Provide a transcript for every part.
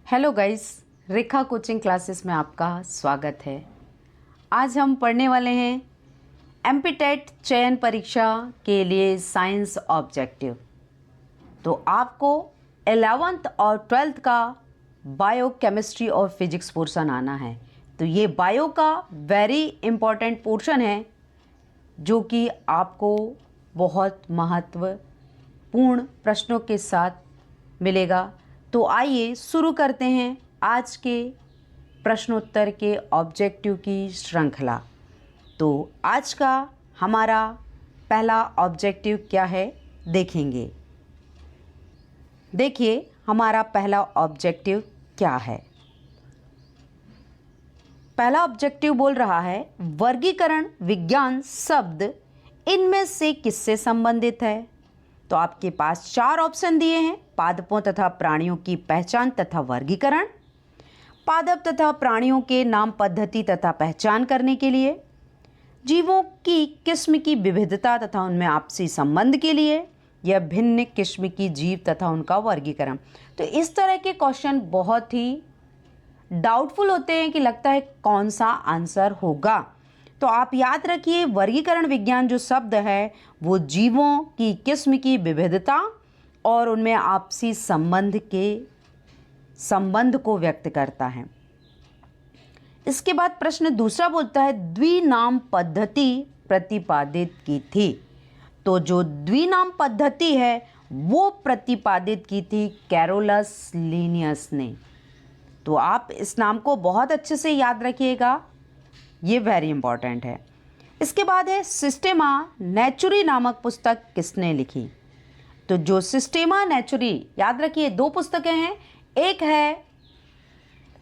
Hello guys, रेखा coaching classes में आपका स्वागत है। आज हम पढ़ने वाले हैं एमपीटेट चयन परीक्षा के लिए साइंस ऑब्जेक्टिव। तो आपको 11th और 12th का बायो केमिस्ट्री और फिजिक्स पोर्शन आना है। तो ये बायो का वेरी इम्पॉर्टेंट पोर्शन है जो कि आपको बहुत महत्वपूर्ण प्रश्नों के साथ मिलेगा। तो आइए शुरू करते हैं आज के प्रश्नोत्तर के ऑब्जेक्टिव की श्रृंखला। तो आज का हमारा पहला ऑब्जेक्टिव क्या है देखेंगे। देखिए हमारा पहला ऑब्जेक्टिव क्या है। पहला ऑब्जेक्टिव बोल रहा है वर्गीकरण विज्ञान शब्द इनमें से किससे संबंधित है। तो आपके पास 4 ऑप्शन दिए हैं। पादपों तथा प्राणियों की पहचान तथा वर्गीकरण, पादप तथा प्राणियों के नाम पद्धति तथा पहचान करने के लिए, जीवों की किस्म की विविधता तथा उनमें आपसी संबंध के लिए, या भिन्न किस्म की जीव तथा उनका वर्गीकरण। तो इस तरह के क्वेश्चन बहुत ही डाउटफुल होते हैं कि लगता है कौन सा आंसर होगा। तो आप याद रखिए वर्गीकरण विज्ञान जो शब्द है वो जीवों की किस्म की विविधता और उनमें आपसी संबंध को व्यक्त करता है। इसके बाद प्रश्न दूसरा बोलता है द्विनाम पद्धति प्रतिपादित की थी। तो जो द्विनाम पद्धति है वो प्रतिपादित की थी कैरोलस लिनियस ने। तो आप इस नाम को बहुत अच्छे से याद रखिएगा, ये वेरी इंपॉर्टेंट है। इसके बाद है सिस्टेमा नेचुरी नामक पुस्तक किसने लिखी। तो जो सिस्टेमा नेचुरी, याद रखिए 2 पुस्तकें हैं, एक है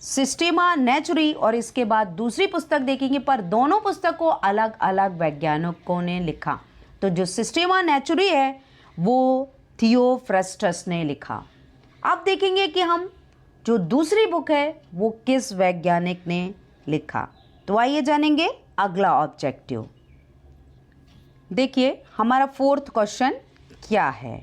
सिस्टेमा नेचुरी और इसके बाद दूसरी पुस्तक देखेंगे, पर दोनों पुस्तक को अलग अलग वैज्ञानिकों ने लिखा। तो जो सिस्टेमा नेचुरी है वो थियोफ्रस्टस ने लिखा। अब देखेंगे कि हम जो दूसरी बुक है वो किस वैज्ञानिक ने लिखा। तो आइए जानेंगे अगला ऑब्जेक्टिव। देखिए हमारा 4th क्वेश्चन क्या है।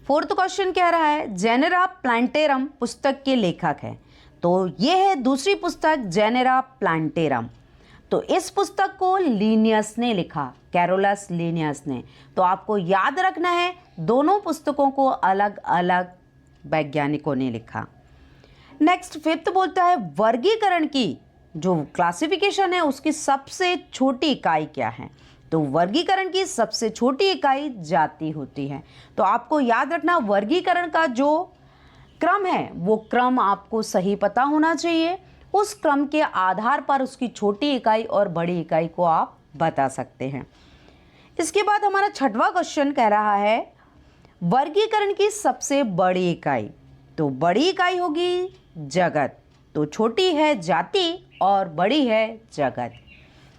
4th क्वेश्चन कह रहा है जेनेरा प्लांटेरम पुस्तक के लेखक है। तो ये है दूसरी पुस्तक जेनेरा प्लांटेरम। तो इस पुस्तक को लिनियस ने लिखा, कैरोलस लिनियस ने। तो आपको याद रखना है दोनों पुस्तकों को अलग अलग वैज्ञानिकों ने लिखा। नेक्स्ट 5th बोलता है वर्गीकरण की जो क्लासिफिकेशन है उसकी सबसे छोटी इकाई क्या है। तो वर्गीकरण की सबसे छोटी इकाई जाति होती है। तो आपको याद रखना वर्गीकरण का जो क्रम है वो क्रम आपको सही पता होना चाहिए। उस क्रम के आधार पर उसकी छोटी इकाई और बड़ी इकाई को आप बता सकते हैं। इसके बाद हमारा 6वां क्वेश्चन कह रहा है वर्गीकरण की सबसे बड़ी इकाई। तो बड़ी इकाई होगी जगत। तो छोटी है जाति और बड़ी है जगत।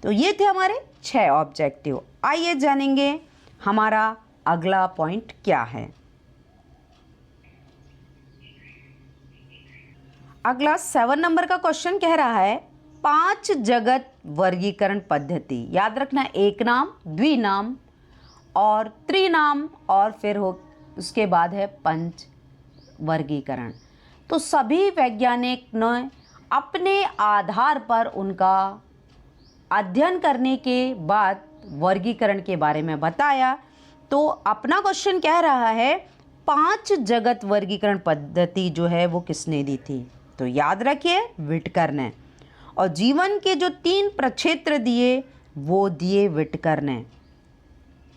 तो ये थे हमारे 6 ऑब्जेक्टिव। आइए जानेंगे हमारा अगला पॉइंट क्या है। अगला 7 नंबर का क्वेश्चन कह रहा है 5 जगत वर्गीकरण पद्धति। याद रखना एक नाम, द्विनाम और त्रिनाम और फिर उसके बाद है पंच वर्गीकरण। तो सभी वैज्ञानिक ने अपने आधार पर उनका अध्ययन करने के बाद वर्गीकरण के बारे में बताया। तो अपना क्वेश्चन कह रहा है 5 जगत वर्गीकरण पद्धति जो है वो किसने दी थी। तो याद रखिए विटकर ने। और जीवन के जो 3 प्रक्षेत्र दिए वो दिए विटकर ने।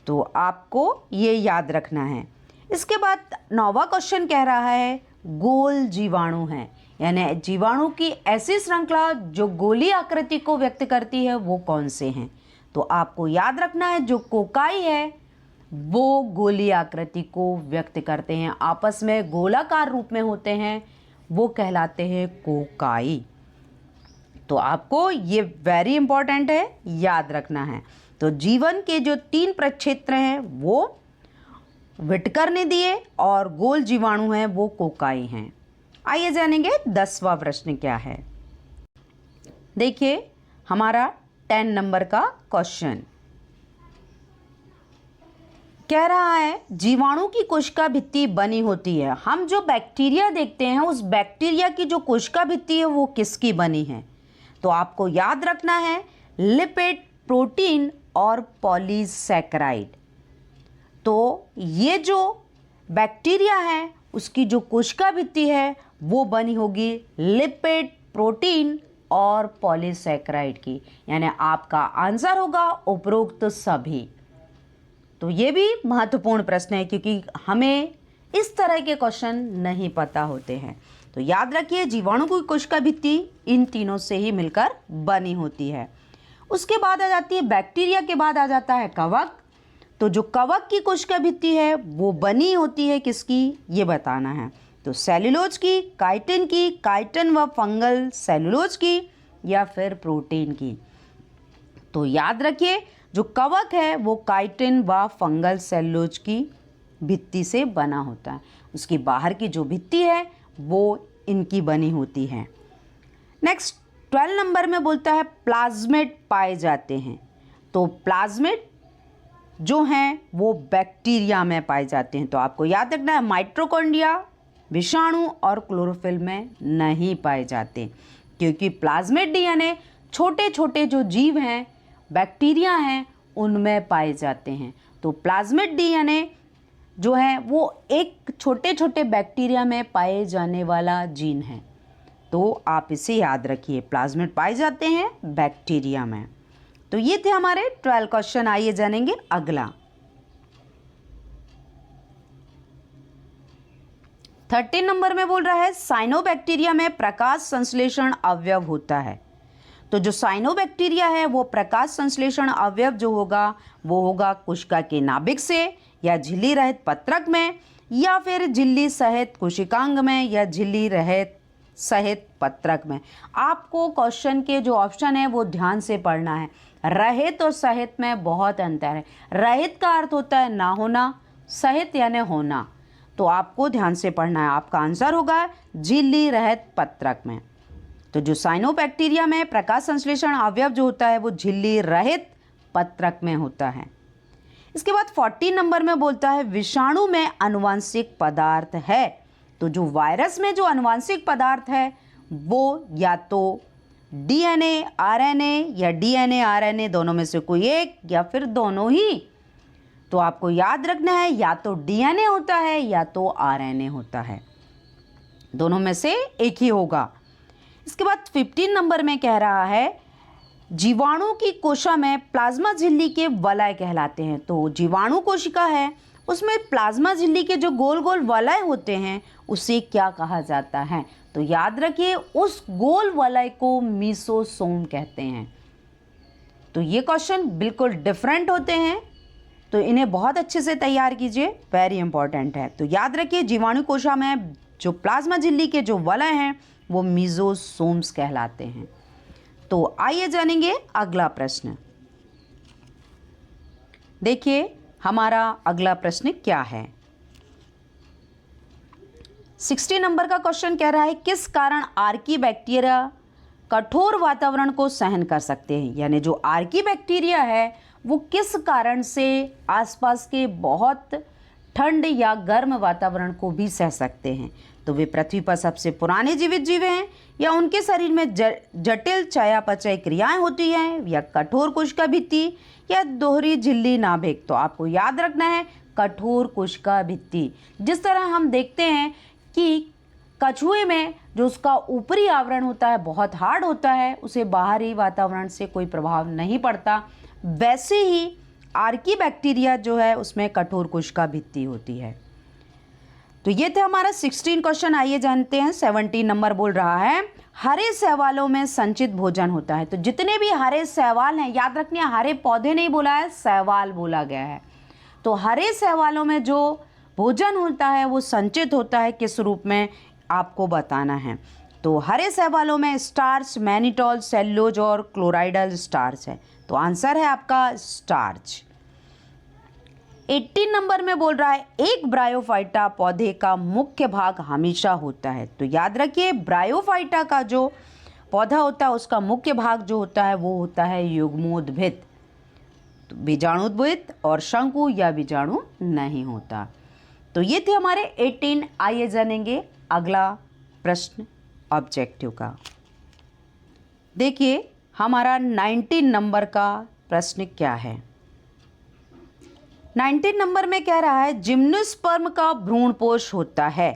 तो आपको ये याद रखना है। इसके बाद 9वां क्वेश्चन कह रहा है गोल जीवाणु है, यानी जीवाणु की ऐसी श्रृंखला जो गोली आकृति को व्यक्त करती है वो कौन से हैं। तो आपको याद रखना है जो कोकाई है वो गोली आकृति को व्यक्त करते हैं, आपस में गोलाकार रूप में होते हैं, वो कहलाते हैं कोकाई। तो आपको ये वेरी इंपॉर्टेंट है, याद रखना है। तो जीवन के जो 3 प्रक्षेत्र हैं वो विटकर ने दिए और गोल जीवाणु हैं वो कोकाई हैं। आइए जानेंगे 10वां प्रश्न क्या है। देखिए हमारा 10 नंबर का क्वेश्चन कह रहा है जीवाणु की कोशिका भित्ति बनी होती है। हम जो बैक्टीरिया देखते हैं उस बैक्टीरिया की जो कोशिका भित्ति है वो किसकी बनी है? तो आपको याद रखना है लिपिड, प्रोटीन और पॉलीसैकेराइड। तो ये जो बैक्टीरिया है उसकी जो कोशिका भित्ति है वो बनी होगी लिपिड, प्रोटीन और पॉलीसैकेराइड की, यानी आपका आंसर होगा उपरोक्त सभी। तो ये भी महत्वपूर्ण प्रश्न है क्योंकि हमें इस तरह के क्वेश्चन नहीं पता होते हैं। तो याद रखिए जीवाणु की कोशिका भित्ति इन तीनों से ही मिलकर बनी होती है। उसके बाद आ जाती है बैक्टीरिया के बाद आ जाता है कवक। तो जो कवक की कोशिका भित्ति है वो बनी होती है किसकी, ये बताना है। तो सेलुलोज की, काइटिन व फंगल सेलुलोज की या फिर प्रोटीन की। तो याद रखिए जो कवक है वो काइटिन व फंगल सेलुलोज की भित्ति से बना होता है। उसकी बाहर की जो भित्ति है वो इनकी बनी होती है। नेक्स्ट 12 नंबर में बोलता है प्लाज्मिड पाए जाते हैं। तो प्लाज्मिड जो हैं वो बैक्टीरिया में पाए जाते हैं। तो आपको याद रखना है माइटोकॉन्ड्रिया, विषाणु और क्लोरोफिल में नहीं पाए जाते, क्योंकि प्लाज्मिड डीएनए छोटे छोटे जो जीव हैं, बैक्टीरिया हैं, उनमें पाए जाते हैं। तो प्लाज्मिड डीएनए जो है वो एक छोटे छोटे बैक्टीरिया में पाए जाने वाला जीन है। तो आप इसे याद रखिए, प्लाज्मिड पाए जाते हैं बैक्टीरिया में। तो ये थे हमारे 12 क्वेश्चन। आइए जानेंगे अगला। 13 नंबर में बोल रहा है साइनोबैक्टीरिया में प्रकाश संश्लेषण अवयव होता है। तो जो साइनोबैक्टीरिया है वो प्रकाश संश्लेषण अवयव जो होगा वो होगा कोशिका के नाभिक से या झिल्ली रहित पत्रक में या फिर झिल्ली सहित कोशिकांग में या झिल्ली रहित सहित पत्रक में। आपको क्वेश्चन के जो ऑप्शन है वो ध्यान से पढ़ना है। रहित और सहित में बहुत अंतर है। रहित का अर्थ होता है ना होना, सहित यानी होना। तो आपको ध्यान से पढ़ना है। आपका आंसर होगा झिल्ली रहित पत्रक में। तो जो साइनोबैक्टीरिया में प्रकाश संश्लेषण अवयव जो होता है वो झिल्ली रहित पत्रक में होता है। इसके बाद 14 नंबर में बोलता है विषाणु में आनुवांशिक पदार्थ है। तो जो वायरस में जो आनुवांशिक पदार्थ है वो या तो डीएनए, आरएनए या डीएनए, आरएनए दोनों में से कोई एक या फिर दोनों ही। तो आपको याद रखना है या तो डीएनए होता है या तो आरएनए होता है, दोनों में से एक ही होगा। इसके बाद 15 नंबर में कह रहा है जीवाणु की कोशिका में प्लाज्मा झिल्ली के वलय कहलाते हैं। तो जीवाणु कोशिका है उसमें प्लाज्मा झिल्ली के जो गोल गोल वलय होते हैं उसे क्या कहा जाता है? तो याद रखिए उस गोल वलय को मीसोसोम कहते हैं। तो ये क्वेश्चन बिल्कुल डिफरेंट होते हैं, तो इन्हें बहुत अच्छे से तैयार कीजिए, वेरी इंपॉर्टेंट है। तो याद रखिए जीवाणु कोशिका में जो प्लाज्मा झिल्ली के जो वलय हैं वो मीसोसोम्स कहलाते हैं। तो आइए जानेंगे अगला प्रश्न। देखिए हमारा अगला प्रश्न क्या है। 60 नंबर का क्वेश्चन कह रहा है किस कारण आर्की बैक्टीरिया कठोर वातावरण को सहन कर सकते हैं। यानी जो आर्की बैक्टीरिया है वो किस कारण से आसपास के बहुत ठंड या गर्म वातावरण को भी सह सकते हैं। तो वे पृथ्वी पर सबसे पुराने जीवित जीव हैं या उनके शरीर में जटिल चयापचय क्रियाएं होती हैं या कठोर कोशिका भित्ति या दोहरी झिल्ली नाभिक। तो आपको याद रखना है कठोर कोशिका भित्ति। जिस तरह हम देखते हैं कि कछुए में जो उसका ऊपरी आवरण होता है बहुत हार्ड होता है, उसे बाहरी वातावरण से कोई प्रभाव नहीं पड़ता, वैसे ही आर्की बैक्टीरिया जो है उसमें कठोर कोशिका भित्ति होती है। तो ये थे हमारा 16 क्वेश्चन। आइए जानते हैं 17 नंबर बोल रहा है हरे शैवालों में संचित भोजन होता है। तो जितने भी हरे शैवाल हैं, याद रखना हरे पौधे नहीं बोला है, शैवाल बोला गया है। तो हरे शैवालों में जो भोजन होता है वो संचित होता है किस रूप में, आपको बताना है। तो हरे शैवालों में स्टार्च, मैनिटोल, सेलुलोज और क्लोराइडल स्टार्च है। तो आंसर है आपका स्टार्च। 18 नंबर में बोल रहा है एक ब्रायोफाइटा पौधे का मुख्य भाग हमेशा होता है। तो याद रखिए ब्रायोफाइटा का जो पौधा होता है उसका मुख्य भाग जो होता है वो होता है युग्मोद्भिद। तो बीजाणुद्वित और शंकु या बीजाणु नहीं होता। तो ये थे हमारे 18। आइए जानेंगे अगला प्रश्न ऑब्जेक्टिव का। देखिए हमारा 19 नंबर का प्रश्न क्या है। 19 नंबर में कह रहा है जिम्नोस्पर्म का भ्रूणपोष होता है।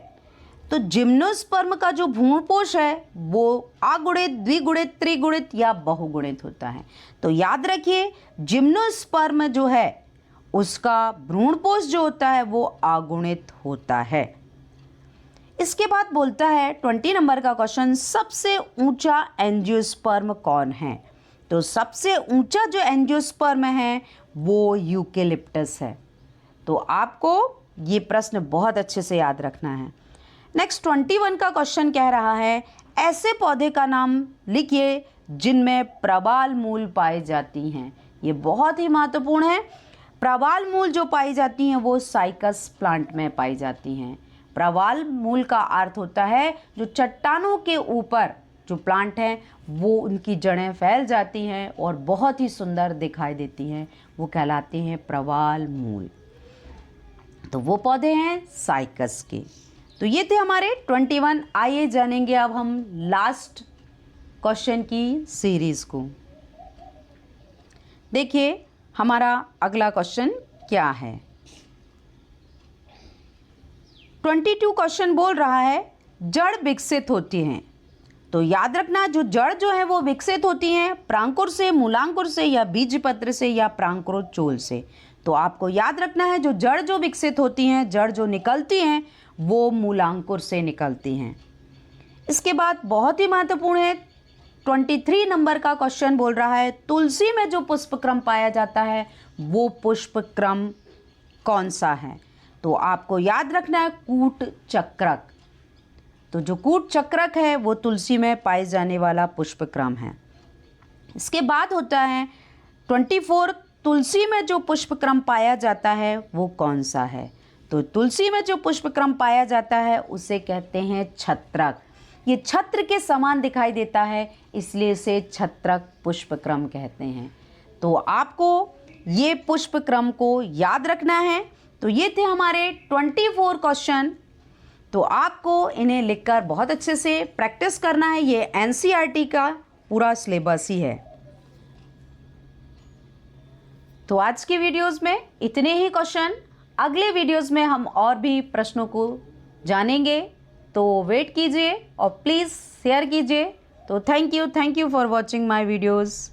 तो जिम्नोस्पर्म का जो भ्रूणपोष है वो अगुणित, द्विगुणित, त्रिगुणित या बहुगुणित होता है। तो याद रखिए जिम्नोस्पर्म जो है उसका भ्रूणपोष जो होता है वो अगुणित होता है। इसके बाद बोलता है 20 नंबर का क्वेश्चन, सबसे ऊंचा एंजियोस्पर्म कौन है। तो सबसे ऊंचा जो एंजियोस्पर्म है वो यूकेलिप्टस है। तो आपको ये प्रश्न बहुत अच्छे से याद रखना है। नेक्स्ट 21 का क्वेश्चन कह रहा है ऐसे पौधे का नाम लिखिए जिनमें प्रवाल मूल पाई जाती हैं। ये बहुत ही महत्वपूर्ण है। प्रवाल मूल जो पाई जाती हैं वो साइकस प्लांट में पाई जाती हैं। प्रवाल मूल का अर्थ होता है जो चट्टानों के ऊपर जो प्लांट हैं वो उनकी जड़ें फैल जाती हैं और बहुत ही सुंदर दिखाई देती हैं, वो कहलाते हैं प्रवाल मूल। तो वो पौधे हैं साइकस के। तो ये थे हमारे 21। आइए जानेंगे अब हम लास्ट क्वेश्चन की सीरीज को। देखिए हमारा अगला क्वेश्चन क्या है। 22 क्वेश्चन बोल रहा है जड़ विकसित होती हैं। तो याद रखना जो जड़ जो है वो विकसित होती हैं प्रांकुर से, मूलांकुर से या बीजपत्र से या प्रांकुरोचोल से। तो आपको याद रखना है जो जड़ जो विकसित होती हैं, जड़ जो निकलती हैं वो मूलांकुर से निकलती हैं। इसके बाद बहुत ही महत्वपूर्ण है 23 नंबर का क्वेश्चन बोल रहा है तुलसी में जो पुष्पक्रम पाया जाता है वो पुष्पक्रम कौन सा है। तो आपको याद रखना है कूट चक्रक। तो जो कूट चक्रक है वो तुलसी में पाए जाने वाला पुष्पक्रम है। इसके बाद होता है 24 तुलसी में जो पुष्पक्रम पाया जाता है वो कौन सा है। तो तुलसी में जो पुष्पक्रम पाया जाता है उसे कहते हैं छत्रक। ये छत्र के समान दिखाई देता है इसलिए इसे छत्रक पुष्पक्रम कहते हैं। तो आपको ये पुष्पक्रम को याद रखना है। तो ये थे हमारे 24 क्वेश्चन। तो आपको इन्हें लिखकर बहुत अच्छे से प्रैक्टिस करना है। ये एनसीईआरटी का पूरा सिलेबस ही है। तो आज की वीडियोस में इतने ही क्वेश्चन। अगले वीडियोस में हम और भी प्रश्नों को जानेंगे। तो वेट कीजिए और प्लीज़ शेयर कीजिए। तो thank you for watching my videos.